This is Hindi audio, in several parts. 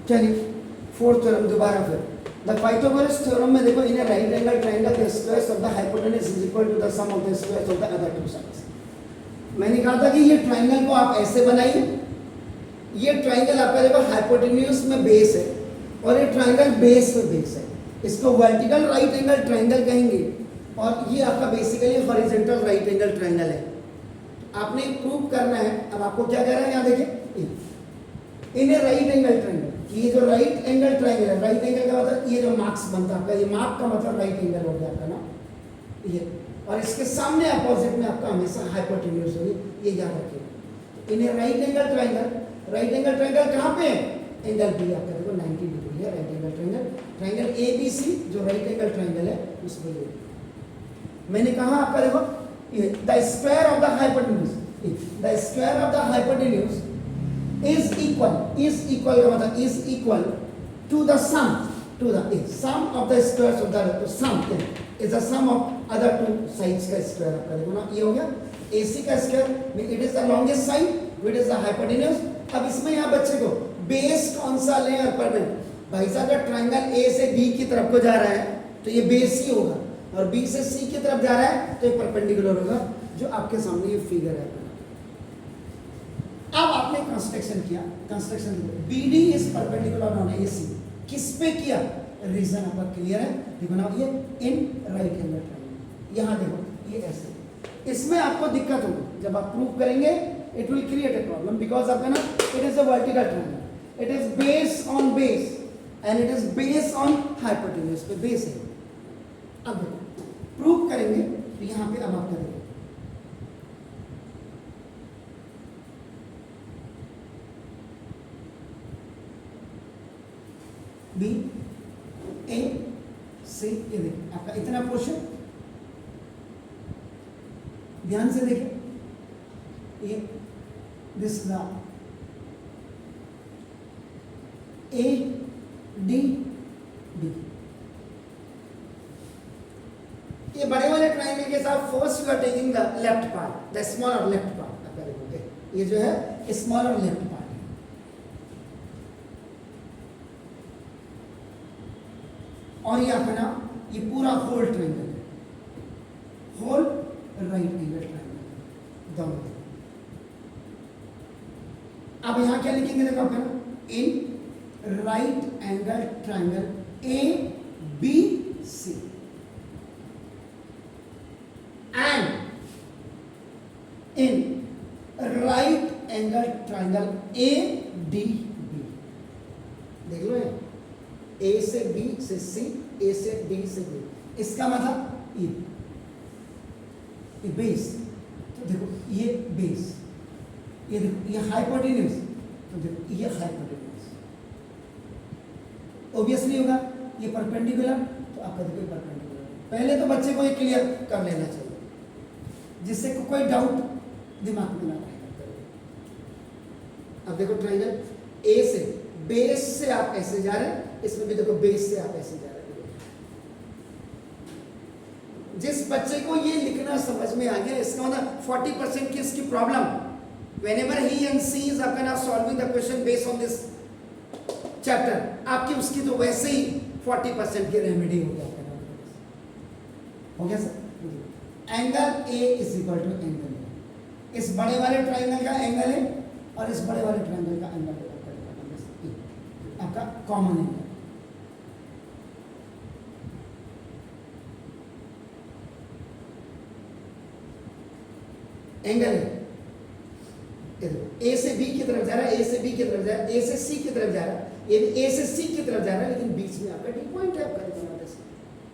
चलिए फोर्थ थ्योरम दोबारा फिर द पाइथागोरस थ्योरम में देखो in a right angle triangle the squares of the hypotenuse is equal to the sum of the squares of the other two sides. मैंने कहा था कि ये ट्रायंगल को आप ऐसे बनाइए, ये ट्रायंगल आपका देखो हाइपोटेन्यूज में बेस है और ये ट्रायंगल बेस में बेस है, इसको वर्टिकल राइट एंगल ट्रायंगल कहेंगे और ये आपका basically horizontal right angle triangle है। आपने प्रूव करना है, अब आपको क्या कह रहा है यहाँ देखिए इन ए राइट एंगल ट्रायंगल, ये जो राइट एंगल ट्रायंगल है, राइट एंगल का मतलब ये जो मार्क्स बनता है आपका, ये मार्क का मतलब राइट एंगल हो गया आपका ना ये, और इसके सामने अपोजिट में आपका हमेशा हाइपोटेन्यूज होगी, ये याद रखिएगा। In a right angle triangle, right angle triangle कहाँ पे है, एंगल बी आपका देखो 90 डिग्री है right angle triangle, triangle ABC जो राइट एंगल ट्रायंगल है उसमें ये मैंने कहा आपका देखो ये the square of the hypotenuse, the square of the hypotenuse is equal का मतलब is equal to the sum of the squares of the sum is the sum of other two sides का square आपका देखो ना, ये हो गया AC का square, it is the longest side which is the hypotenuse। अब इसमें यहाँ बच्चे को बेस कौन सा लें अपर में, भाई साहब का ट्रायंगल A से B की तरफ को जा रहा है तो ये बेस ही होगा, और B से C की तरफ जा रहा है तो ये परपेंडिकुलर होगा, जो आपके सामने ये फिगर है। अब आपने कंस्ट्रक्शन किया, construction BD is perpendicular on AC, किस पे किया, रीजन आपका क्लियर है, देखो ना ये इन राइट एंगल ट्रायंगल, यहाँ देखो ये ऐसे, इसमें आपको दिक्कत होगी जब आप प्रूव करेंगे, it will create a problem because आपका ना it is a vertical triangle, it is based on base and it is based on hypotenuse पे बेस है। अब देखो प्रूव करेंगे तो यहाँ पे अब आप करेंगे बी ए सी, ये देखिए आपका इतना पोर्शन, ध्यान से देखिए ये this the A D B, ये बड़े वाले ट्रायंगल के साथ first you are taking the left part, the smaller left part आपका देखोगे, ये जो है स्मॉलर लेफ्ट पार्ट, और ये अपना ये पूरा होल ट्रायंगल है, होल राइट एंगल ट्रायंगल दोनों। अब यहां क्या लिखेंगे देखो अपना इन right angle triangle ABC and in right angle triangle ADB, देख लो A से B से C, A से D से B, इसका मतलब ये बेस, तो देखो ये बेस, ये देखो ये हाइपोटेन्यूज, तो देखो ये हाइपोटेन्यूज ऑब्वियसली होगा, ये परपेंडिकुलर तो आपका देखो परपेंडिकुलर। पहले तो बच्चे को ये क्लियर कर लेना चाहिए जिससे कोई डाउट दिमाग में ना रहे। अब देखो ट्रायंगल A से बेस से आप ऐसे जा रहे हैं, इसमें भी देखो बेस से आप ऐसे जा रहे हैं। जिस बच्चे को ये लिखना समझ में आ गया, इसका मतलब 40% की इसकी problem, whenever he and she is आपका ना solving the question based on this chapter, आपकी उसकी तो वैसे ही 40% की रेमेडी हो गया आपका, हो गया sir. Angle A is equal to angle A, इस बड़े वाले ट्रायंगल का एंगल है और इस बड़े वाले ट्रायंगल का एंगल है आपका कॉमन एंगल। एंगल है A से B की तरफ जा रहा है, A से B की तरफ जा रहा है, A से C की तरफ जा रहा है, ये भी A से C की तरफ जा रहा है, लेकिन बीच में आपका डी पॉइंट है आपका,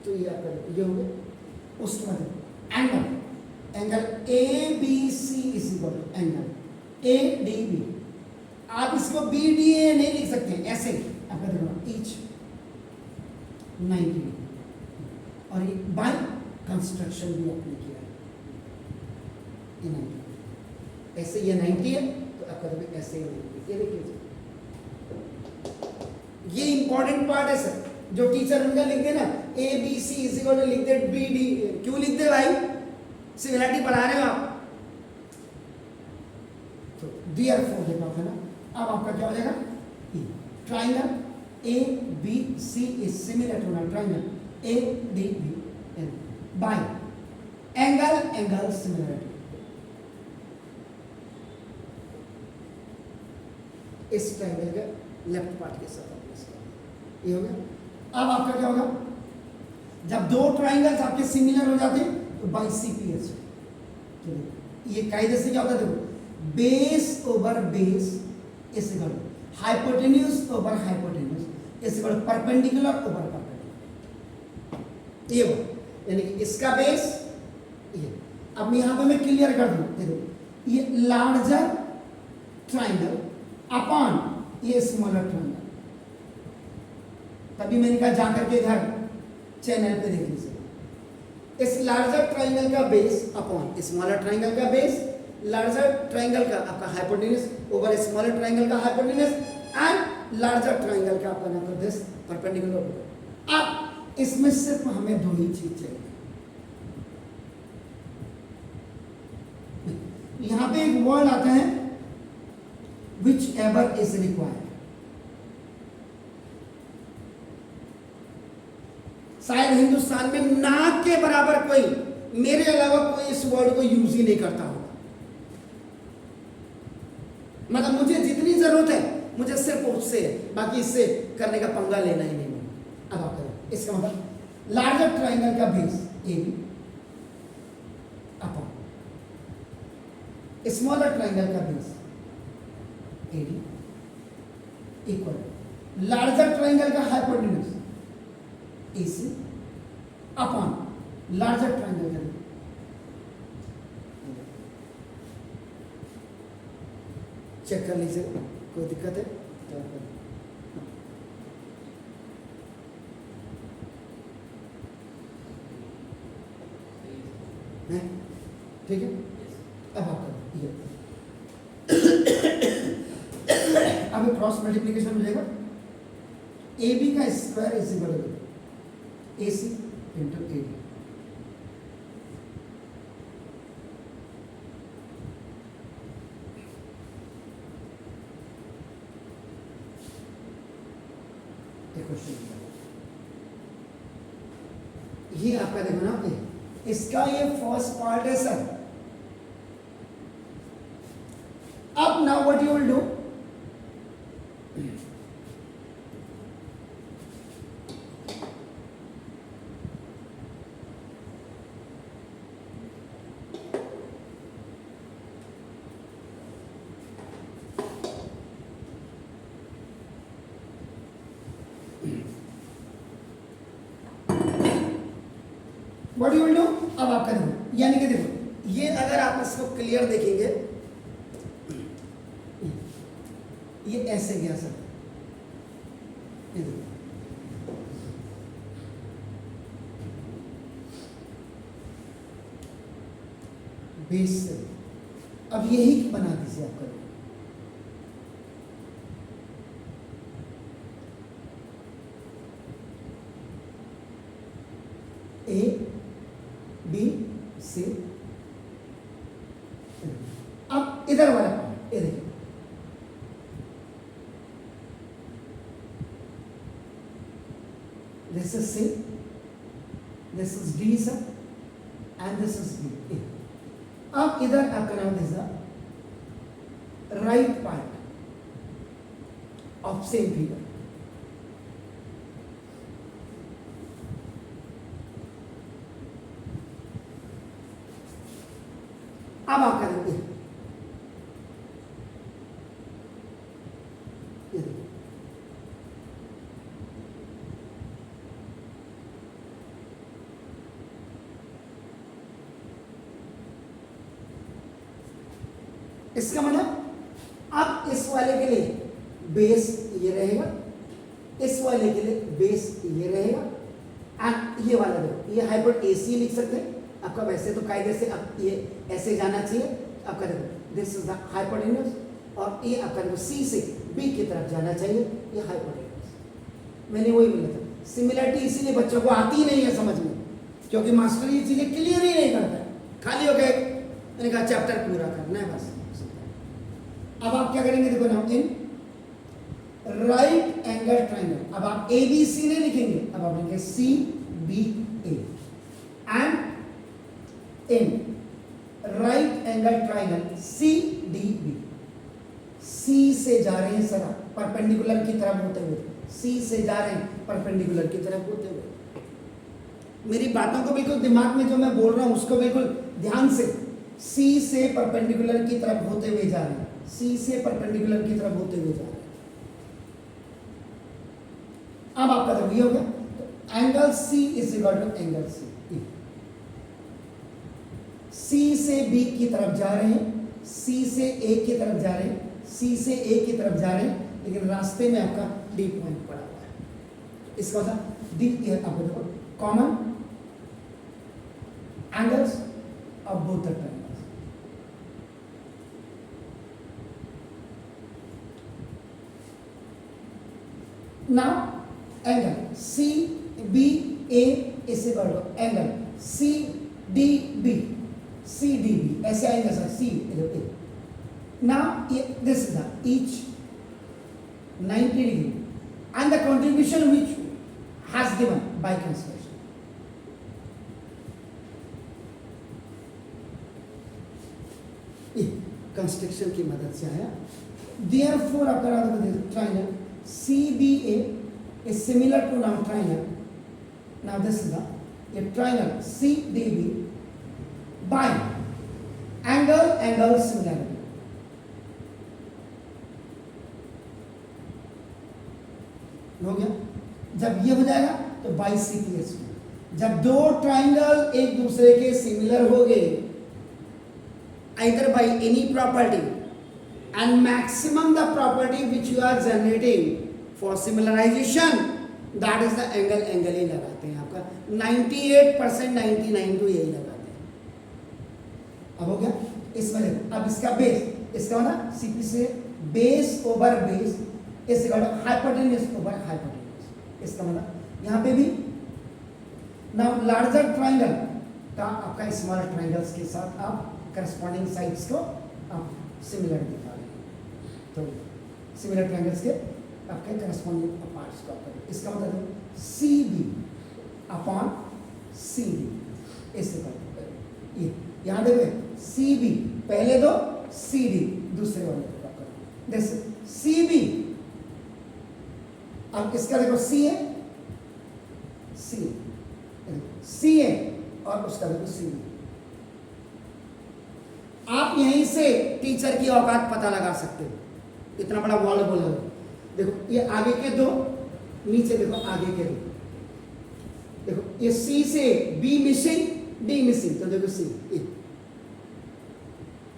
तो ये आपका ये हो गया। उसके बाद angle ABC is equal to angle ADB, आप इसको BDA नहीं लिख सकते, ऐसे आपका देखो ईच 90, और ये बाय कंस्ट्रक्शन भी आपने किया है, 90 ऐसे, ये 90 है तो आपका देखो ऐसे ही 90, ये देखिए ये इंपॉर्टेंट पार्ट है सर, जो टीचर उनका लिख दे ना ABC इज इक्वल टू लिख दे BD, क्यों लिख दे भाई, सिमिलरिटी पढ़ा रहे हो आप, तो देयरफॉर देखो है ना। अब आपका क्या हो जाएगा triangle ABC is similar to a triangle ADBN by angle similarity. इस ट्रायंगल के लेफ्ट पार्ट के साथ ये हो गया। अब आपका क्या होगा, जब दो ट्रायंगल्स आपके सिमिलर हो जाते हैं तो बाई CPH, ये कायदे से क्या होता है, देखो base over base is equal hypotenuse over hypotenuse is equal perpendicular over perpendicular. ये हो, यानी कि इसका बेस ये। अब यहां पे मैं क्लियर कर दूं, देखो ये लार्जर ट्रायंगल अपॉन ये स्मॉलर ट्रायंगल। तभी मैंने कहा जाकर के इधर चैनल पे देख लीजिए, इस लार्जर ट्रायंगल का बेस अपॉन स्मॉलर ट्रायंगल का बेस, लार्जर ट्रायंगल का आपका हाइपोटेन्यूज ओवर स्मॉलर ट्रायंगल का हाइपोटेन्यूज एंड लार्जर ट्रायंगल का आपका नंबर दिस परपेंडिकुलर। अब इसमें सिर्फ हमें दो ही चीज चाहिए। यहां पे एक वर्ड आता है विच एवर इज रिक्वायर्ड। शायद हिंदुस्तान में ना के बराबर कोई, मेरे अलावा कोई इस वर्ड को यूज ही नहीं करता होगा। मतलब मुझे जितनी जरूरत है मुझे सिर्फ उससे है, बाकी इससे करने का पंगा लेना ही नहीं। अब आप करें, इसका मतलब लार्जर ट्रायंगल का base AB upon smaller triangle का base AD equal larger triangle का hypotenuse AC upon larger triangle का। चेक कर लीजिए, कोई दिक्कत है नहीं? ठीक है, अब आप करो ये। अब क्रॉस मल्टीप्लिकेशन हो जाएगा, AB का square is equal to AC into AD। ये आपका देखो ना, इसका ये फर्स्ट पार्ट है सर। अब now what you will do, what you will do. अब आपका देखो, यानी कि देखो ये अगर आप इसको क्लियर देखेंगे, ये ऐसे गया सर, ये देखो बेस से। अब यही बना दीजिए आपका, ABC। अब इधर वाला पार्ट ये देखिए, this is C, this is D sir, and this is B। अब इधर आपका नाम this the right part of same figure. अब आप करेंगे इसका मतलब अब इस वाले के लिए बेस ये रहेगा, इस वाले के लिए बेस ये रहेगा, एंड ये वाला देखो, ये हाइपोट AC लिख सकते हैं आपका। वैसे तो कायदे से अब ये ऐसे जाना चाहिए आपका, देखो दिस इज द हाइपोटेन्यूज, और ये आपका देखो C से B की तरफ जाना चाहिए, ये हाइपोटेन्यूज। मैंने वही बोला था, सिमिलरिटी इसीलिए बच्चों को आती ही नहीं है समझ में, क्योंकि मास्टर ये चीजें क्लियर ही नहीं करता है, खाली हो गए मैंने कहा चैप्टर पूरा करना है बस। अब आप क्या करेंगे, देखो ना, इन राइट एंगल ट्राइंगल। अब आप ए बी सी नहीं लिखेंगे, अब आप लिखेंगे C B A and in right angle triangle C D B. C से जा रहे हैं सर परपेंडिकुलर की तरफ होते हुए, सी से जा रहे हैं परपेंडिकुलर की तरफ होते हुए। मेरी बातों को बिल्कुल दिमाग में जो मैं बोल रहा हूं उसको बिल्कुल ध्यान से, सी से परपेंडिकुलर की तरफ होते हुए जा रहे हैं, सी से परपेंडिकुलर की तरफ होते हुए जा रहे हैं। अब आपका जब ये हो गया तो angle C is equal to angle C. C से बी की तरफ जा रहे हैं, सी से ए की तरफ जा रहे हैं, सी से ए की तरफ जा रहे हैं, लेकिन रास्ते में आपका डी पॉइंट पड़ा हुआ है। इसका मतलब डी आपको देखो common angles of both the triangles. Now angle C B A is equal to angle C D B, C D B ऐसे आएगा sir, C A. Now this is the each 90 degree and the contribution which has given by construction. Construction की मदद से आया। Therefore after the triangle CBA is similar to now triangle. Now this is the triangle CDB by angle similarity. हो गया। जब ये हो जाएगा तो बाई सीपीएस में जब दो ट्राइंगल एक दूसरे के सिमिलर हो गए either by any property and maximum the property which you are generating for similarization, that is the angle ही लगाते हैं आपका 98% 99 तो यही लगाते हैं। अब हो गया। इसमें देखो अब इसका बेस, इसका मतलब सीपी से बेस ओवर बेस इस हाइपोटेन्यूज ओवर हाइपोटेन्यूज। इसका मतलब यहाँ पे भी नाउ लार्जर ट्राइंगल का आपका स्मॉलर ट्राइंगल्स के साथ आप करस्पॉन्डिंग साइड्स को आप सिमिलर दिखा रहे हैं, तो सिमिलर ट्राइंगल्स के आपके करस्पॉन्डिंग पार्ट्स को आप करें। इसका मतलब C B upon C D इससे करें। ये यहाँ देखो सी बी पहले दो, सी डी दूसरे वाले को करें। जैसे सी बी, अब इसका देखो सी है, सी है और उसका देखो सी बी। आप यहीं से टीचर की औकात पता लगा सकते हो, इतना बड़ा वॉल बोला। देखो ये आगे के दो, नीचे देखो आगे के दो। देखो ये सी से बी मिसिंग, डी मिसिंग, तो देखो सी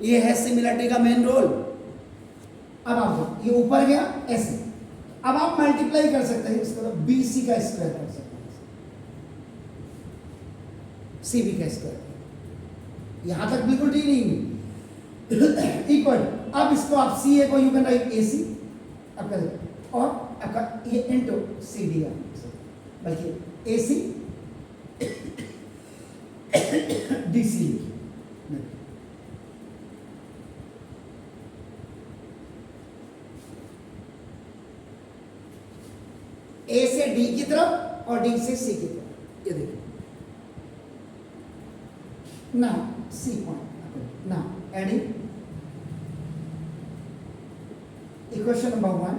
ये है सिमिलरिटी का मेन रोल। अब आप देखो ये ऊपर गया ऐसे, अब आप मल्टीप्लाई कर सकते हैं इसको, तो बी सी का स्क्वायर कर सकते हैं, सी बी का स्क्वायर। यहां तक बिल्कुल ठीक नहीं इक्वल। अब इसको आप सी ए को यू कैन राइट ए सी आपका, और आपका ये इनटू सी डी बल्कि ए सी डी सी। ए से डी की तरफ और डी से सी की तरफ, ये देखिए। Now C point, now adding equation number 1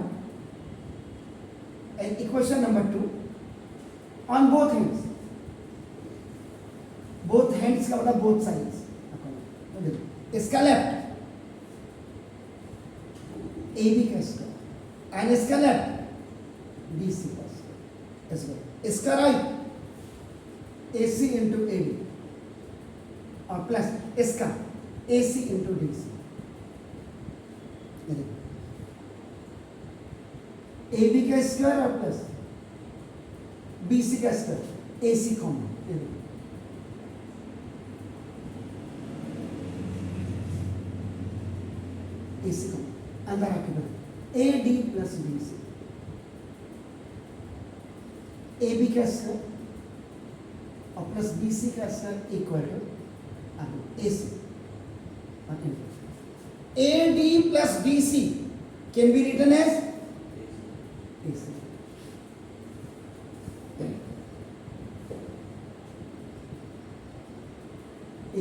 and equation number 2 on both hands। both hands का मतलब both sides। इसका लेफ्ट ए बी का स्क्वायर एंड इसका लेफ्ट बी सी का स्क्वायर, इसका right A C into A B और प्लस इसका A C into D C. A B का स्क्वायर और प्लस बी सी का square, A C common, A C common अंदर आके बना A D plus B C. A B का स्क्वायर और प्लस बी सी का square equal to A C. A D plus B C can be written as AC।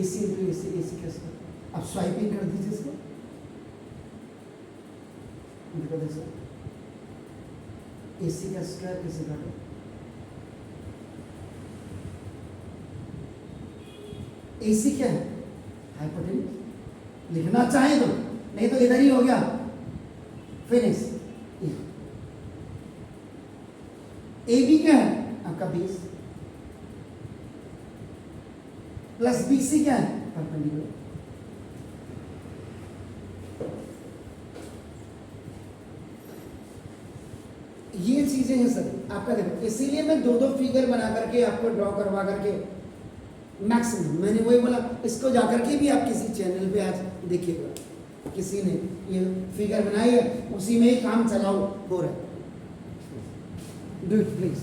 AC into AC, AC का स्क्वायर। अब स्वाइपिंग कर दीजिए इसको, देखो देखो AC का स्क्वायर कैसे काटो, AC क्या है, हाइपोटेन्यूज। लिखना चाहे तो, नहीं तो इधर ही हो गया फिनिश। AB क्या है आपका बेस, प्लस BC क्या है परपेंडिकुलर। ये चीजें हैं सर आपका, देखो इसीलिए मैं दो फिगर बना करके आपको ड्रॉ करवा करके मैक्सिमम, मैंने वही बोला इसको जाकर के भी आप किसी चैनल पे आज देखिएगा, किसी ने ये फिगर बनाई है, उसी में ही काम चलाओ हो रहा है। Do it please.